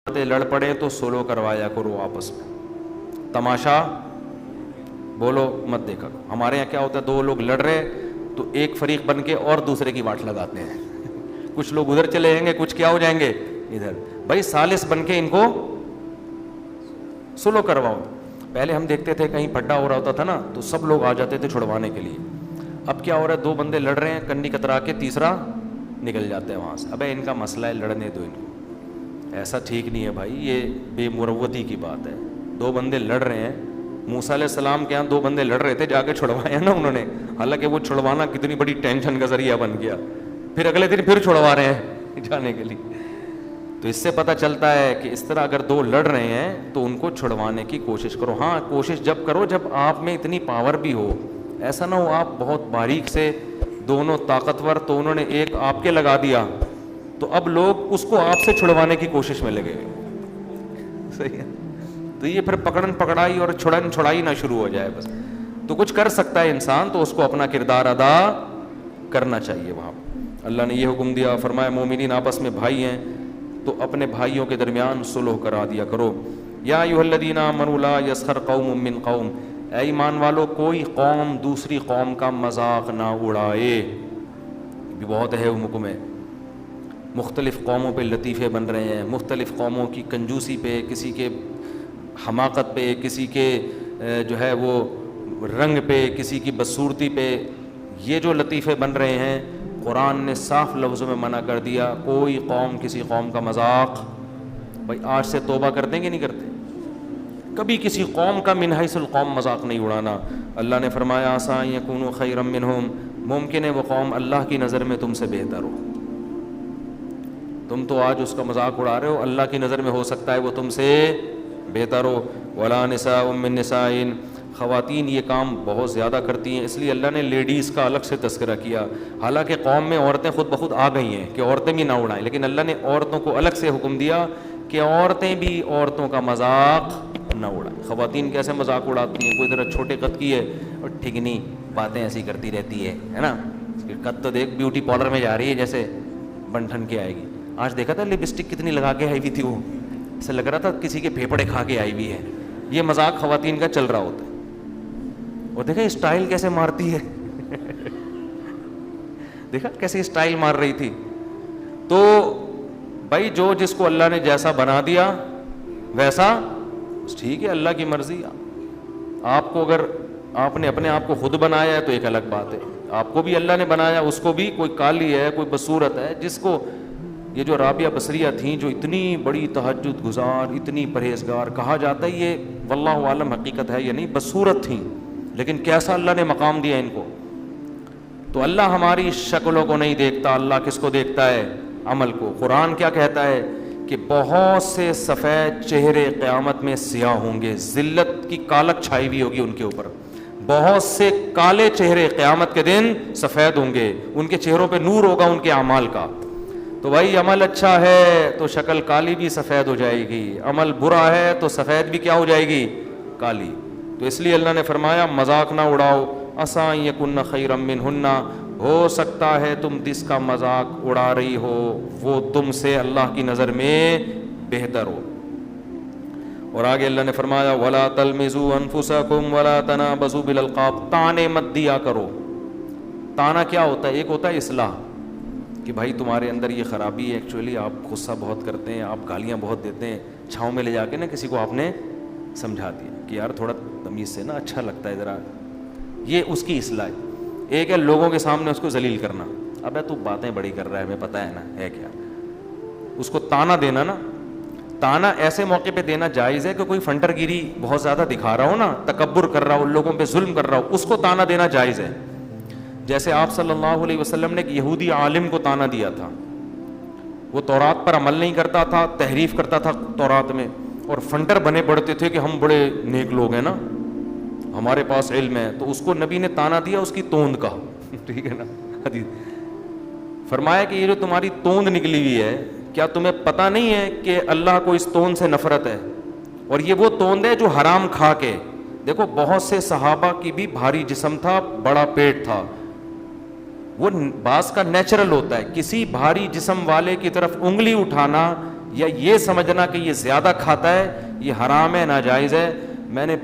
لڑ پڑے تو سولو کروایا کرو آپس میں, تماشا بولو مت دیکھا. ہمارے یہاں کیا ہوتا ہے, دو لوگ لڑ رہے تو ایک فریق بن کے اور دوسرے کی واٹ لگاتے ہیں. کچھ لوگ ادھر چلے جائیں گے, کچھ کیا ہو جائیں گے ادھر. بھائی ثالث بن کے ان کو سولو کرواؤ. پہلے ہم دیکھتے تھے کہیں پھڈا ہو رہا ہوتا تھا نا تو سب لوگ آ جاتے تھے چھڑوانے کے لیے. اب کیا ہو رہا ہے, دو بندے لڑ رہے ہیں, کنی کترا کے تیسرا نکل جاتے ہیں وہاں سے. ابے ان کا مسئلہ ہے, لڑنے دو ان کو. ایسا ٹھیک نہیں ہے بھائی, یہ بے مروتی کی بات ہے. دو بندے لڑ رہے ہیں, موسیٰ علیہ السلام کے یہاں دو بندے لڑ رہے تھے, جا کے چھڑوایا نا انہوں نے. حالانکہ وہ چھڑوانا کتنی بڑی ٹینشن کا ذریعہ بن گیا, پھر اگلے دن پھر چھڑوا رہے ہیں جانے کے لیے. تو اس سے پتہ چلتا ہے کہ اس طرح اگر دو لڑ رہے ہیں تو ان کو چھڑوانے کی کوشش کرو. ہاں کوشش جب کرو جب آپ میں اتنی پاور بھی ہو. ایسا نہ ہو آپ بہت باریک سے, دونوں طاقتور, تو انہوں نے ایک آپ کے لگا دیا تو اب لوگ اس کو آپ سے چھڑوانے کی کوشش میں لگے. صحیح ہے, تو یہ پھر پکڑن پکڑائی اور چھڑن چھڑائی نہ شروع ہو جائے بس. تو کچھ کر سکتا ہے انسان تو اس کو اپنا کردار ادا کرنا چاہیے وہاں. اللہ نے یہ حکم دیا, فرمایا مومنین آپس میں بھائی ہیں تو اپنے بھائیوں کے درمیان صلح کرا دیا کرو. یا ایھا الذین آمنوا لا یسخر قوم من قوم, اے ایمان والو کوئی قوم دوسری قوم کا مذاق نہ اڑائے. بھی بہت ہے حکم ہے. مختلف قوموں پہ لطیفے بن رہے ہیں, مختلف قوموں کی کنجوسی پہ, کسی کے حماقت پہ, کسی کے جو ہے وہ رنگ پہ, کسی کی بدصورتی پہ. یہ جو لطیفے بن رہے ہیں قرآن نے صاف لفظوں میں منع کر دیا. کوئی قوم کسی قوم کا مذاق, بھائی آج سے توبہ کر دیں گے نہیں کرتے, کبھی کسی قوم کا من حیث القوم مذاق نہیں اڑانا. اللہ نے فرمایا عسیٰ ان یکونوا خیرا منہم, ممکن ہے وہ قوم اللہ کی نظر میں تم سے بہتر ہو. تم تو آج اس کا مذاق اڑا رہے ہو, اللہ کی نظر میں ہو سکتا ہے وہ تم سے بہتر ہو. ولا نساء من نساء, خواتین یہ کام بہت زیادہ کرتی ہیں, اس لیے اللہ نے لیڈیز کا الگ سے تذکرہ کیا. حالانکہ قوم میں عورتیں خود بخود آ گئی ہیں کہ عورتیں بھی نہ اڑائیں, لیکن اللہ نے عورتوں کو الگ سے حکم دیا کہ عورتیں بھی عورتوں کا مذاق نہ اڑائیں. خواتین کیسے مذاق اڑاتی ہیں, کوئی ذرا چھوٹے قد کی ہے اور ٹھگنی باتیں ایسی کرتی رہتی ہے نا. قد تو دیکھ بیوٹی پارلر میں جا رہی ہے جیسے بن ٹھن کے آئے گی. آج دیکھا تھا لپسٹک کتنی لگا کے آئی ہوئی تھی, وہ ایسا لگ رہا تھا کسی کے پھیپڑے کھا کے آئی ہوئی ہے. یہ مذاق خواتین کا چل رہا ہوتا ہے. اور دیکھا اسٹائل کیسے مارتی ہے دیکھا کیسے اسٹائل مار رہی تھی. تو بھائی جو جس کو اللہ نے جیسا بنا دیا ویسا ٹھیک ہے, اللہ کی مرضی. آپ کو اگر آپ نے اپنے آپ کو خود بنایا ہے تو ایک الگ بات ہے, آپ کو بھی اللہ نے بنایا, اس کو بھی کوئی کالی ہے کوئی بدصورت ہے. جس کو یہ جو رابعہ بصریہ تھیں جو اتنی بڑی تہجد گزار, اتنی پرہیزگار, کہا جاتا ہے یہ واللہ عالم حقیقت ہے یا نہیں, بدصورت تھیں لیکن کیسا اللہ نے مقام دیا ان کو. تو اللہ ہماری شکلوں کو نہیں دیکھتا, اللہ کس کو دیکھتا ہے, عمل کو. قرآن کیا کہتا ہے کہ بہت سے سفید چہرے قیامت میں سیاہ ہوں گے, ذلت کی کالک چھائی ہوئی ہوگی ان کے اوپر. بہت سے کالے چہرے قیامت کے دن سفید ہوں گے, ان کے چہروں پہ نور ہوگا ان کے اعمال کا. تو بھائی عمل اچھا ہے تو شکل کالی بھی سفید ہو جائے گی, عمل برا ہے تو سفید بھی کیا ہو جائے گی, کالی. تو اس لیے اللہ نے فرمایا مذاق نہ اڑاؤ. عسیٰ ان یکن خیرا منہن, ہو سکتا ہے تم جس کا مذاق اڑا رہی ہو وہ تم سے اللہ کی نظر میں بہتر ہو. اور آگے اللہ نے فرمایا ولا تلمزوا انفسکم ولا تنابزوا بالالقاب, تانے مت دیا کرو. تانا کیا ہوتا ہے, ایک ہوتا ہے اصلاح کہ بھائی تمہارے اندر یہ خرابی ہے, ایکچولی آپ غصہ بہت کرتے ہیں, آپ گالیاں بہت دیتے ہیں. چھاؤں میں لے جا کے نا کسی کو آپ نے سمجھا دیا کہ یار تھوڑا تمیز سے نا, اچھا لگتا ہے ذرا, یہ اس کی اصلاح ہے. ایک ہے لوگوں کے سامنے اس کو ذلیل کرنا, ابے تو باتیں بڑی کر رہا ہے, ہمیں پتہ ہے نا ہے کیا. اس کو تانا دینا نا, تانا ایسے موقع پہ دینا جائز ہے کہ کوئی فنٹر گیری بہت زیادہ دکھا رہا ہو نا, تکبر کر رہا ہو, لوگوں پہ ظلم کر رہا ہو, اس کو تانا دینا جائز ہے. جیسے آپ صلی اللہ علیہ وسلم نے ایک یہودی عالم کو تانا دیا تھا, وہ تورات پر عمل نہیں کرتا تھا, تحریف کرتا تھا تورات میں, اور فنٹر بنے پڑتے تھے کہ ہم بڑے نیک لوگ ہیں نا, ہمارے پاس علم ہے. تو اس کو نبی نے تانا دیا اس کی توند کا, ٹھیک ہے نا. حدیث فرمایا کہ یہ جو تمہاری توند نکلی ہوئی ہے, کیا تمہیں پتہ نہیں ہے کہ اللہ کو اس توند سے نفرت ہے, اور یہ وہ توند ہے جو حرام کھا کے. دیکھو بہت سے صحابہ کی بھی بھاری جسم تھا, بڑا پیٹ تھا, وہ بعض کا نیچرل ہوتا ہے. کسی بھاری جسم والے کی طرف انگلی اٹھانا یا یہ سمجھنا کہ یہ زیادہ کھاتا ہے، یہ حرام ہے، ناجائز ہے. میں نے